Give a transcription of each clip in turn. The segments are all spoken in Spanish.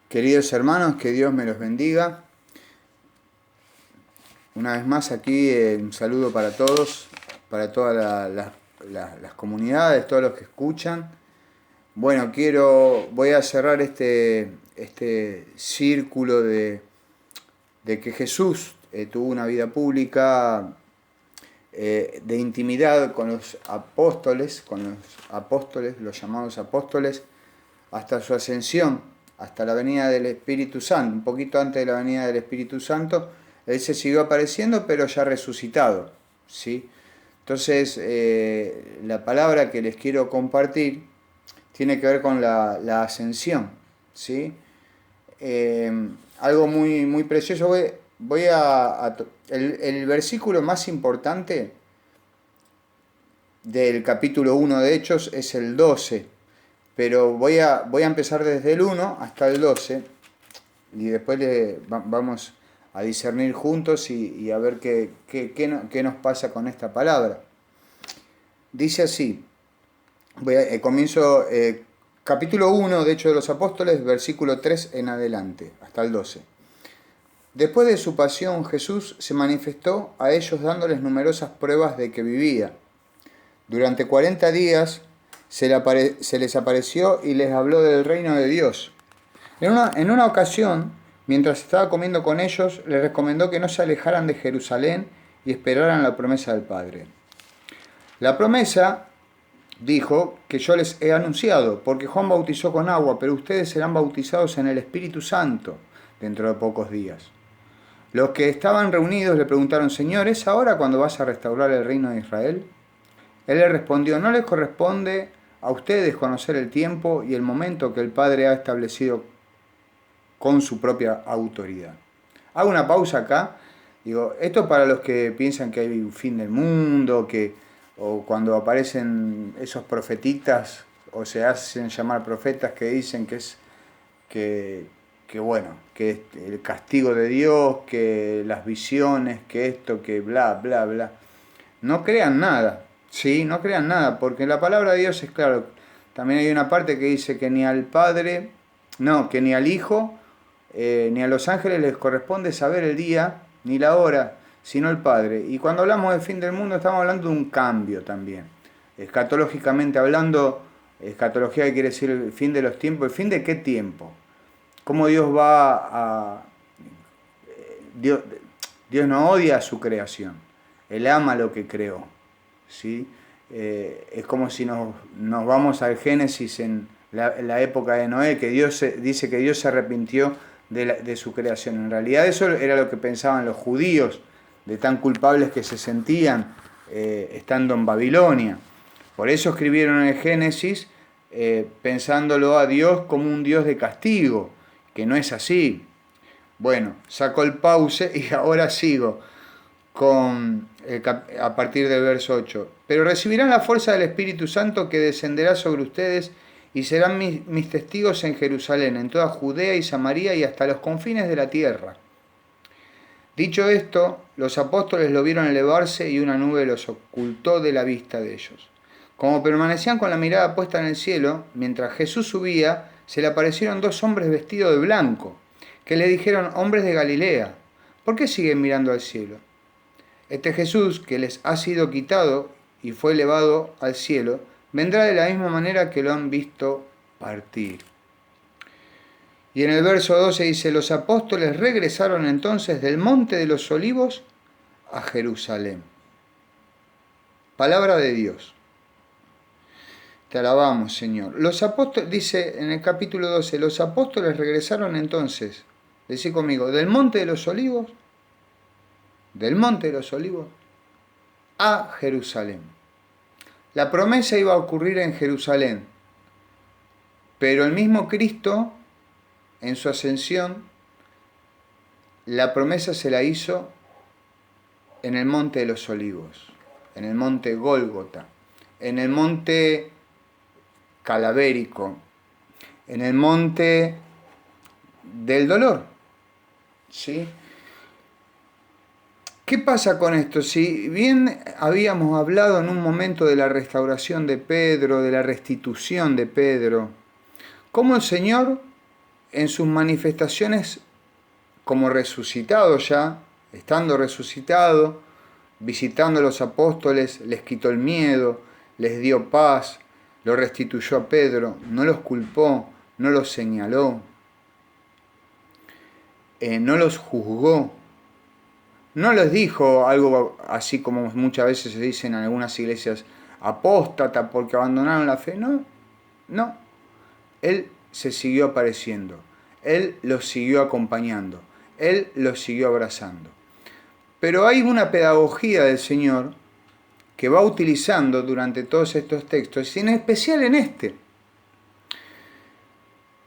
Queridos hermanos, que Dios me los bendiga. Una vez más aquí un saludo para todos, para todas las comunidades, todos los que escuchan. Bueno, voy a cerrar este círculo de que Jesús tuvo una vida pública de intimidad con los apóstoles, los llamados apóstoles, hasta su ascensión, hasta la venida del Espíritu Santo. Un poquito antes de la venida del Espíritu Santo, Él se siguió apareciendo, pero ya resucitado, ¿sí? Entonces, la palabra que les quiero compartir tiene que ver con la ascensión, ¿sí? Algo muy, muy precioso. El versículo más importante del capítulo 1 de Hechos es el 12, pero voy a empezar desde el 1 hasta el 12 y después vamos a discernir juntos y a ver qué nos pasa con esta palabra. Dice así, comienzo capítulo 1 de Hechos de los Apóstoles, versículo 3 en adelante, hasta el 12. Después de su pasión, Jesús se manifestó a ellos dándoles numerosas pruebas de que vivía. Durante 40 días se les apareció y les habló del reino de Dios. En una ocasión, mientras estaba comiendo con ellos, les recomendó que no se alejaran de Jerusalén y esperaran la promesa del Padre. La promesa, dijo, que yo les he anunciado, porque Juan bautizó con agua, pero ustedes serán bautizados en el Espíritu Santo dentro de pocos días. Los que estaban reunidos le preguntaron, Señor, ¿es ahora cuando vas a restaurar el reino de Israel? Él le respondió, no les corresponde a ustedes conocer el tiempo y el momento que el Padre ha establecido con su propia autoridad. Hago una pausa acá. Digo, esto para los que piensan que hay un fin del mundo, o cuando aparecen esos profetitas, o se hacen llamar profetas que dicen que es el castigo de Dios, que las visiones, que esto, que bla, bla, bla. No crean nada, ¿sí? No crean nada, porque la palabra de Dios es claro. También hay una parte que dice que ni al Padre, que ni al Hijo, ni a los ángeles les corresponde saber el día, ni la hora, sino el Padre. Y cuando hablamos del fin del mundo estamos hablando de un cambio también. Escatológicamente hablando, escatología que quiere decir el fin de los tiempos. ¿El fin de qué tiempo? ¿Cómo Dios Dios no odia a su creación? Él ama lo que creó, ¿sí? Es como si nos vamos al Génesis en la época de Noé, que dice que Dios se arrepintió de su creación. En realidad eso era lo que pensaban los judíos, de tan culpables que se sentían estando en Babilonia. Por eso escribieron en el Génesis pensándolo a Dios como un Dios de castigo, que no es así. Bueno, saco el pause y ahora sigo a partir del verso 8. Pero recibirán la fuerza del Espíritu Santo que descenderá sobre ustedes y serán mis testigos en Jerusalén, en toda Judea y Samaria y hasta los confines de la tierra. Dicho esto, los apóstoles lo vieron elevarse y una nube los ocultó de la vista de ellos. Como permanecían con la mirada puesta en el cielo, mientras Jesús subía, se le aparecieron dos hombres vestidos de blanco, que le dijeron, hombres de Galilea, ¿por qué siguen mirando al cielo? Este Jesús, que les ha sido quitado y fue elevado al cielo, vendrá de la misma manera que lo han visto partir. Y en el verso 12 dice, los apóstoles regresaron entonces del monte de los olivos a Jerusalén. Palabra de Dios. Te alabamos, Señor. Los apóstoles, dice en el capítulo 12, los apóstoles regresaron entonces, decí conmigo, del monte de los olivos a Jerusalén. La promesa iba a ocurrir en Jerusalén, pero el mismo Cristo, en su ascensión, la promesa se la hizo en el monte de los olivos, en el monte Gólgota, en el monte Calavérico, en el monte del dolor, ¿sí? ¿Qué pasa con esto? Si bien habíamos hablado en un momento de la restauración de Pedro, de la restitución de Pedro, cómo el Señor en sus manifestaciones como resucitado ya, estando resucitado, visitando a los apóstoles, les quitó el miedo, les dio paz, lo restituyó a Pedro, no los culpó, no los señaló, no los juzgó, no les dijo algo así como muchas veces se dice en algunas iglesias, apóstata porque abandonaron la fe. No, no. Él se siguió apareciendo. Él los siguió acompañando. Él los siguió abrazando. Pero hay una pedagogía del Señor que va utilizando durante todos estos textos, y en especial en este.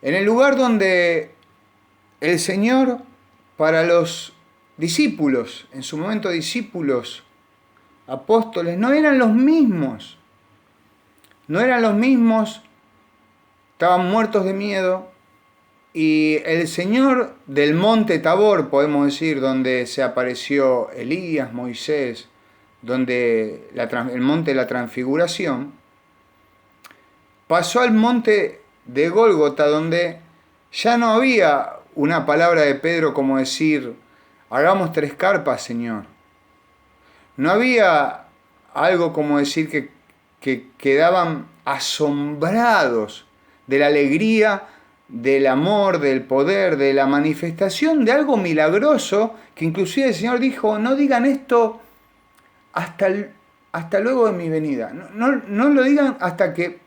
En el lugar donde el Señor, para los discípulos, en su momento discípulos, apóstoles, no eran los mismos. No eran los mismos, estaban muertos de miedo, y el Señor del monte Tabor, podemos decir, donde se apareció Elías, Moisés, donde el monte de la transfiguración, pasó al monte de Gólgota, donde ya no había una palabra de Pedro como decir, hagamos 3 carpas, Señor. No había algo como decir que quedaban asombrados de la alegría, del amor, del poder, de la manifestación de algo milagroso, que inclusive el Señor dijo, no digan esto hasta luego de mi venida. No lo digan hasta que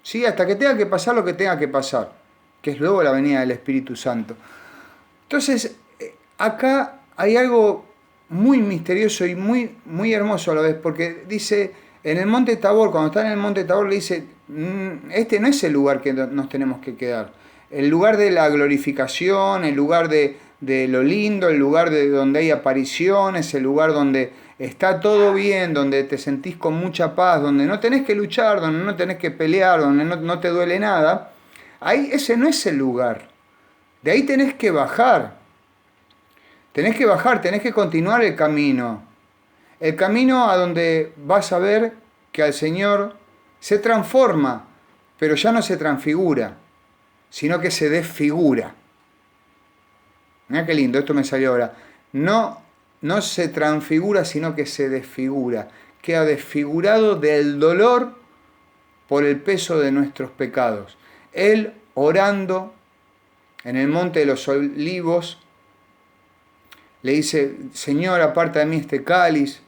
tenga que pasar lo que tenga que pasar, que es luego la venida del Espíritu Santo. Entonces, acá hay algo muy misterioso y muy, muy hermoso a la vez, porque dice, en el monte Tabor, cuando está en el monte Tabor, le dice, este no es el lugar que nos tenemos que quedar. El lugar de la glorificación, el lugar de lo lindo, el lugar de donde hay apariciones, el lugar donde está todo bien, donde te sentís con mucha paz, donde no tenés que luchar, donde no tenés que pelear, donde no te duele nada. Ahí ese no es el lugar. De ahí tenés que bajar. Tenés que continuar el camino. El camino a donde vas a ver que al Señor se transforma, pero ya no se transfigura, sino que se desfigura. Mirá qué lindo, esto me salió ahora. No se transfigura, sino que se desfigura. Queda desfigurado del dolor por el peso de nuestros pecados. Él orando en el monte de los olivos, le dice, Señor, aparta de mí este cáliz,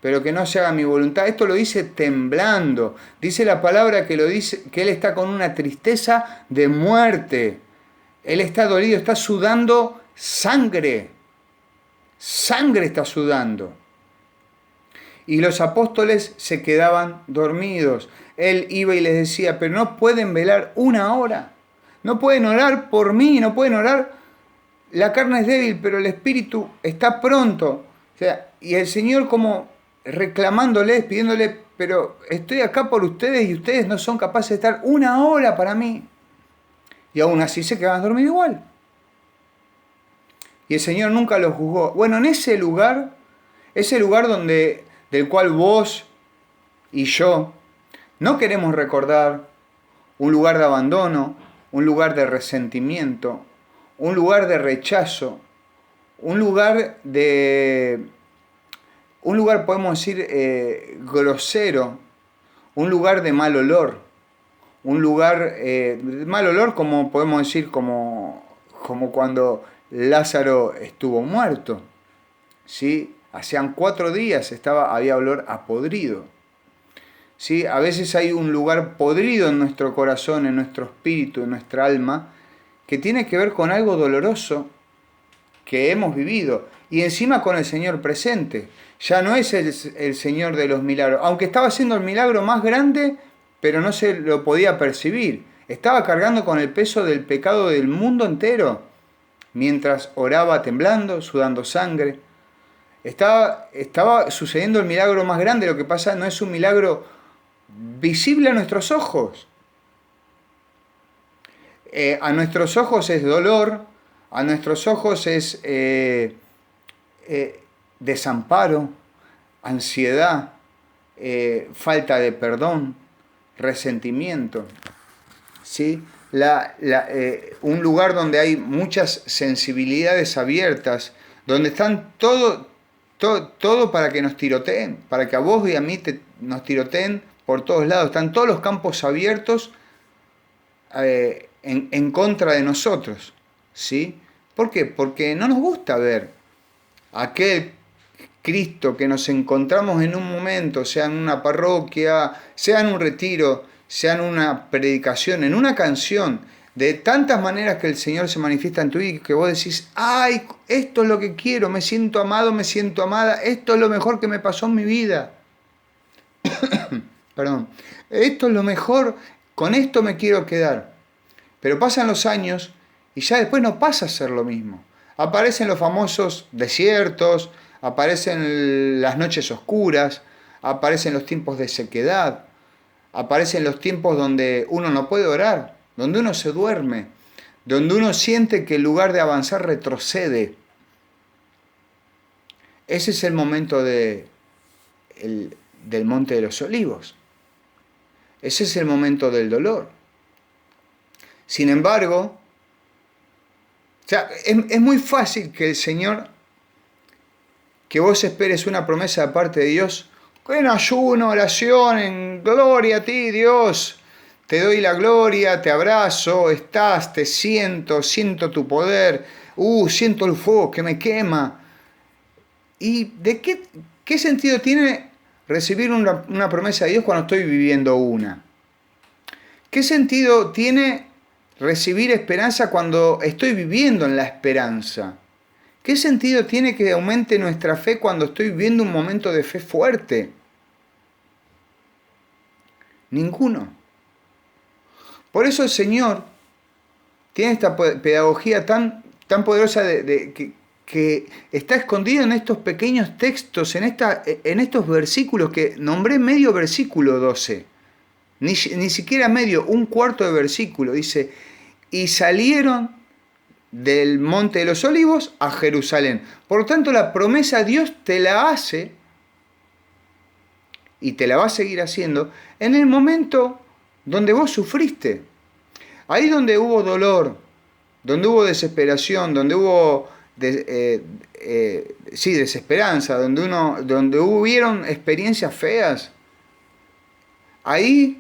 pero que no se haga mi voluntad. Esto lo dice temblando. Dice la palabra que él está con una tristeza de muerte. Él está dolido, está sudando sangre. Sangre está sudando. Y los apóstoles se quedaban dormidos. Él iba y les decía, pero no pueden velar 1 hora. No pueden orar por mí, no pueden orar. La carne es débil, pero el espíritu está pronto. O sea, y el Señor como reclamándoles, pidiéndole, pero estoy acá por ustedes y ustedes no son capaces de estar 1 hora para mí. Y aún así se quedaban dormidos igual. Y el Señor nunca los juzgó. Bueno, en ese lugar del cual vos y yo no queremos recordar, un lugar de abandono, un lugar de resentimiento, un lugar de rechazo, un lugar podemos decir grosero, un lugar de mal olor, un lugar de mal olor como podemos decir como cuando Lázaro estuvo muerto, ¿sí? Hacían 4 días había olor a podrido. ¿Sí? A veces hay un lugar podrido en nuestro corazón, en nuestro espíritu, en nuestra alma, que tiene que ver con algo doloroso que hemos vivido. Y encima con el Señor presente. Ya no es el Señor de los milagros. Aunque estaba haciendo el milagro más grande, pero no se lo podía percibir. Estaba cargando con el peso del pecado del mundo entero. Mientras oraba temblando, sudando sangre. Estaba sucediendo el milagro más grande. Lo que pasa no es un milagro visible a nuestros ojos. A nuestros ojos es dolor, a nuestros ojos es desamparo, ansiedad, falta de perdón, resentimiento, ¿sí? un lugar donde hay muchas sensibilidades abiertas, donde están todo para que nos tiroteen, para que a vos y a mí nos tiroteen por todos lados. Están todos los campos abiertos en contra de nosotros, ¿sí? ¿Por qué? Porque no nos gusta ver aquel Cristo que nos encontramos en un momento, sea en una parroquia, sea en un retiro, sea en una predicación, en una canción, de tantas maneras que el Señor se manifiesta en tu vida, que vos decís, ay, esto es lo que quiero, me siento amado, me siento amada, esto es lo mejor que me pasó en mi vida. Perdón, esto es lo mejor, con esto me quiero quedar. Pero pasan los años y ya después no pasa a ser lo mismo. Aparecen los famosos desiertos, aparecen las noches oscuras, aparecen los tiempos de sequedad, aparecen los tiempos donde uno no puede orar, donde uno se duerme, donde uno siente que en lugar de avanzar retrocede. Ese es el momento del Monte de los Olivos. Ese es el momento del dolor. Sin embargo, o sea, es muy fácil que el Señor, que vos esperes una promesa de parte de Dios, en ayuno, oración, en gloria a ti, Dios. Te doy la gloria, te abrazo, estás, te siento tu poder, siento el fuego que me quema. ¿Y de qué sentido tiene recibir una promesa de Dios cuando estoy viviendo una? ¿Qué sentido tiene recibir esperanza cuando estoy viviendo en la esperanza? ¿Qué sentido tiene que aumente nuestra fe cuando estoy viviendo un momento de fe fuerte? Ninguno. Por eso el Señor tiene esta pedagogía tan poderosa que está escondida en estos pequeños textos, en estos versículos que nombré medio versículo 12. Ni siquiera medio, un cuarto de versículo. Dice, y salieron del Monte de los Olivos a Jerusalén. Por lo tanto, la promesa Dios te la hace y te la va a seguir haciendo en el momento donde vos sufriste. Ahí donde hubo dolor, donde hubo desesperación, donde hubo desesperanza, donde hubieron experiencias feas, ahí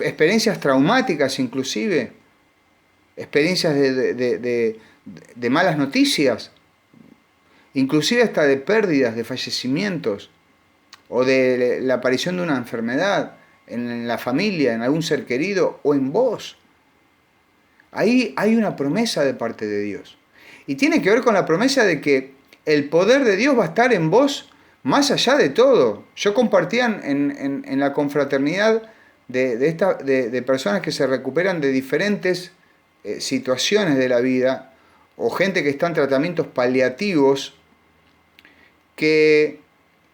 experiencias traumáticas inclusive, experiencias de malas noticias, inclusive hasta de pérdidas, de fallecimientos, o de la aparición de una enfermedad en la familia, en algún ser querido o en vos. Ahí hay una promesa de parte de Dios. Y tiene que ver con la promesa de que el poder de Dios va a estar en vos más allá de todo. Yo compartía en la confraternidad de personas que se recuperan de diferentes situaciones de la vida, o gente que está en tratamientos paliativos, que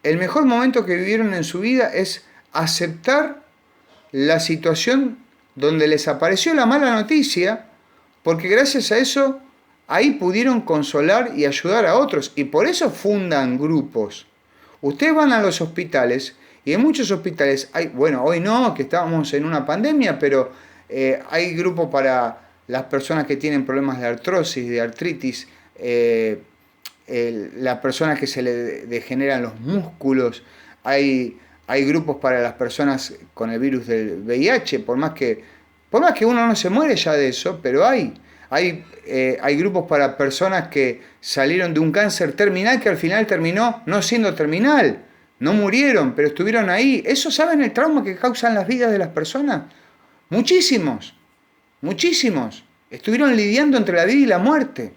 el mejor momento que vivieron en su vida es aceptar la situación donde les apareció la mala noticia, porque gracias a eso ahí pudieron consolar y ayudar a otros, y por eso fundan grupos. Ustedes van a los hospitales, y en muchos hospitales hay, bueno, hoy no, que estamos en una pandemia, pero hay grupos para las personas que tienen problemas de artrosis, de artritis, las personas que se le degeneran los músculos, hay grupos para las personas con el virus del VIH, por más que uno no se muere ya de eso, pero hay grupos para personas que salieron de un cáncer terminal que al final terminó no siendo terminal, no murieron, pero estuvieron ahí. ¿Eso saben el trauma que causan las vidas de las personas? Muchísimos. Estuvieron lidiando entre la vida y la muerte.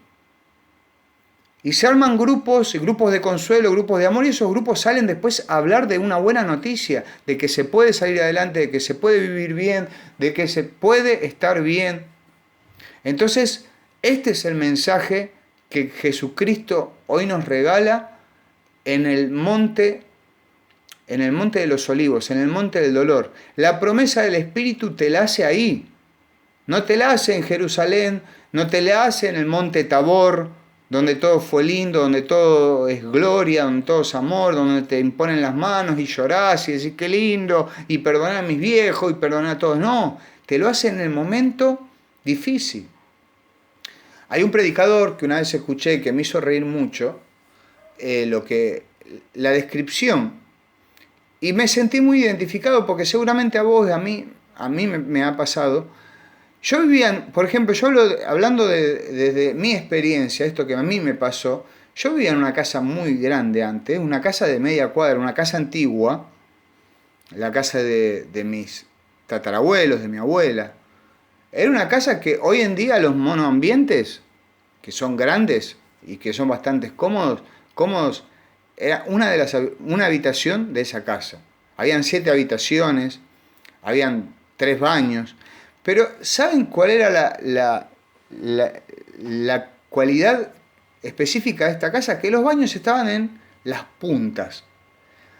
Y se arman grupos de consuelo, grupos de amor, y esos grupos salen después a hablar de una buena noticia, de que se puede salir adelante, de que se puede vivir bien, de que se puede estar bien. Entonces, este es el mensaje que Jesucristo hoy nos regala en el monte de los Olivos, en el monte del dolor. La promesa del Espíritu te la hace ahí. No te la hace en Jerusalén, no te la hace en el monte Tabor, donde todo fue lindo, donde todo es gloria, donde todo es amor, donde te imponen las manos y llorás y decís qué lindo, y perdoná a mis viejos y perdoná a todos. No, te lo hace en el momento difícil. Hay un predicador que una vez escuché que me hizo reír mucho, la descripción, y me sentí muy identificado porque seguramente a vos, a mí me ha pasado. Yo vivía, por ejemplo, hablando desde mi experiencia, esto que a mí me pasó, yo vivía en una casa muy grande antes, una casa de media cuadra, una casa antigua, la casa de mis tatarabuelos, de mi abuela. Era una casa que hoy en día los monoambientes, que son grandes y que son bastante cómodos, era una habitación de esa casa. Habían 7 habitaciones, habían 3 baños, pero ¿saben cuál era la cualidad específica de esta casa? Que los baños estaban en las puntas.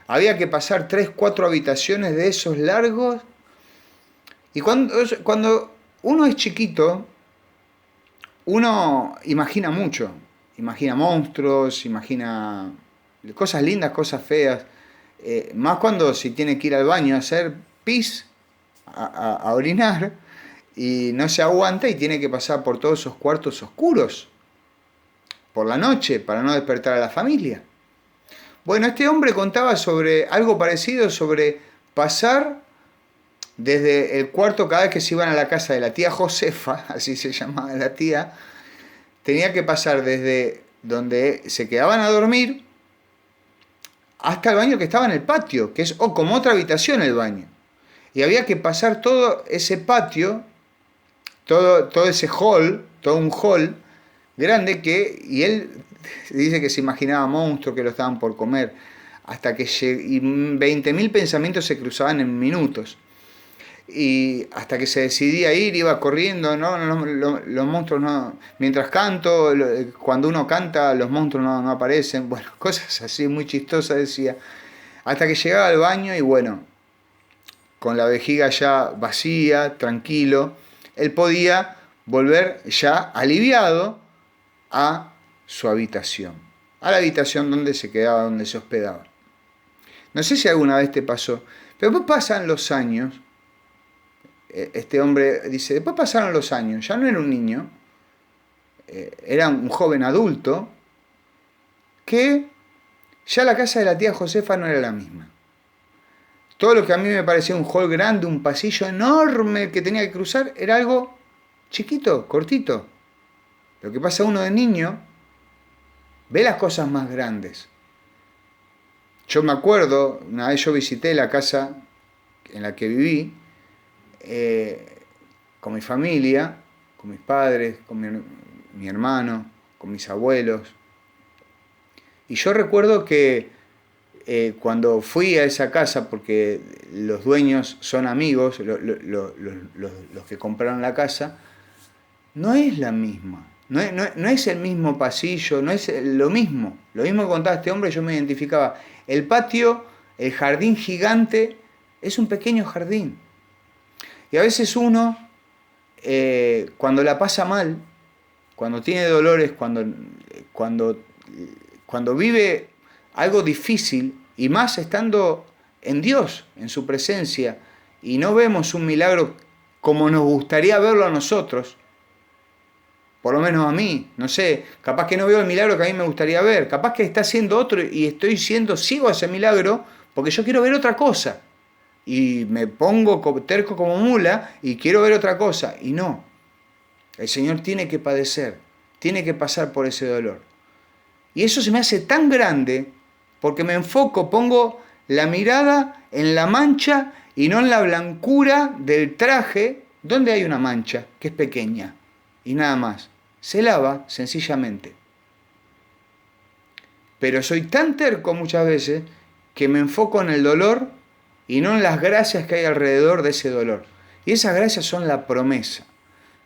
Había que pasar 3, 4 habitaciones de esos largos. Y cuando uno es chiquito, uno imagina mucho. Imagina monstruos, imagina cosas lindas, cosas feas. Más cuando si tiene que ir al baño a hacer pis, a orinar, y no se aguanta y tiene que pasar por todos esos cuartos oscuros por la noche para no despertar a la familia. Bueno, este hombre contaba sobre algo parecido, sobre pasar desde el cuarto cada vez que se iban a la casa de la tía Josefa, así se llamaba la tía, tenía que pasar desde donde se quedaban a dormir hasta el baño que estaba en el patio, que es como otra habitación el baño. Y había que pasar todo ese patio, todo ese hall, todo un hall grande y él dice que se imaginaba monstruos que lo estaban por comer, hasta que y 20.000 pensamientos se cruzaban en minutos. Y hasta que se decidía ir, iba corriendo, los monstruos no. Mientras canto, cuando uno canta, los monstruos no aparecen. Bueno, cosas así muy chistosas decía. Hasta que llegaba al baño y bueno, con la vejiga ya vacía, tranquilo, él podía volver ya aliviado a su habitación, a la habitación donde se quedaba, donde se hospedaba. No sé si alguna vez te pasó, pero después pasan los años. Este hombre dice, después pasaron los años, ya no era un niño, era un joven adulto, que ya la casa de la tía Josefa no era la misma. Todo lo que a mí me parecía un hall grande, un pasillo enorme que tenía que cruzar, era algo chiquito, cortito. Lo que pasa, uno de niño ve las cosas más grandes. Yo me acuerdo, una vez yo visité la casa en la que viví, con mi familia, con mis padres, con mi hermano, con mis abuelos. Y yo recuerdo que cuando fui a esa casa, porque los dueños son amigos, los que compraron la casa, no es la misma. No es el mismo pasillo, no es lo mismo. Lo mismo que contaba este hombre, yo me identificaba. El patio, el jardín gigante, es un pequeño jardín. Y a veces uno, cuando la pasa mal, cuando tiene dolores, cuando vive algo difícil, y más estando en Dios, en su presencia, y no vemos un milagro como nos gustaría verlo a nosotros, por lo menos a mí, no sé, capaz que no veo el milagro que a mí me gustaría ver, capaz que está haciendo otro y estoy siendo ciego a ese milagro porque yo quiero ver otra cosa. Y me pongo terco como mula y quiero ver otra cosa. Y no, el Señor tiene que padecer, tiene que pasar por ese dolor. Y eso se me hace tan grande porque me enfoco, pongo la mirada en la mancha y no en la blancura del traje, donde hay una mancha que es pequeña y nada más. Se lava sencillamente. Pero soy tan terco muchas veces que me enfoco en el dolor y no en las gracias que hay alrededor de ese dolor. Y esas gracias son la promesa.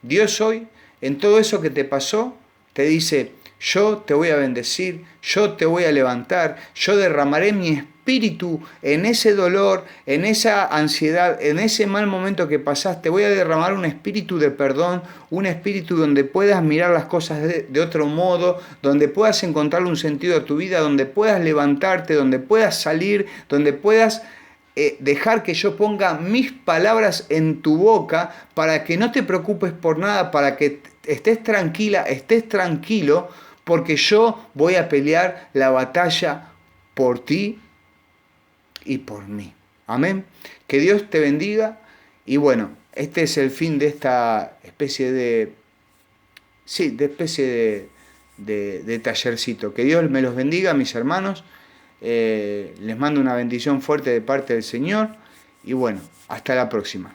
Dios hoy, en todo eso que te pasó, te dice, yo te voy a bendecir, yo te voy a levantar, yo derramaré mi espíritu en ese dolor, en esa ansiedad, en ese mal momento que pasaste. Voy a derramar un espíritu de perdón, un espíritu donde puedas mirar las cosas de otro modo, donde puedas encontrar un sentido a tu vida, donde puedas levantarte, donde puedas salir, donde puedas dejar que yo ponga mis palabras en tu boca para que no te preocupes por nada, para que estés tranquila, estés tranquilo, porque yo voy a pelear la batalla por ti y por mí. Amén. Que Dios te bendiga. Y bueno, este es el fin de esta especie de... Sí, de especie de tallercito. Que Dios me los bendiga, mis hermanos. Les mando una bendición fuerte de parte del Señor. Y bueno, hasta la próxima.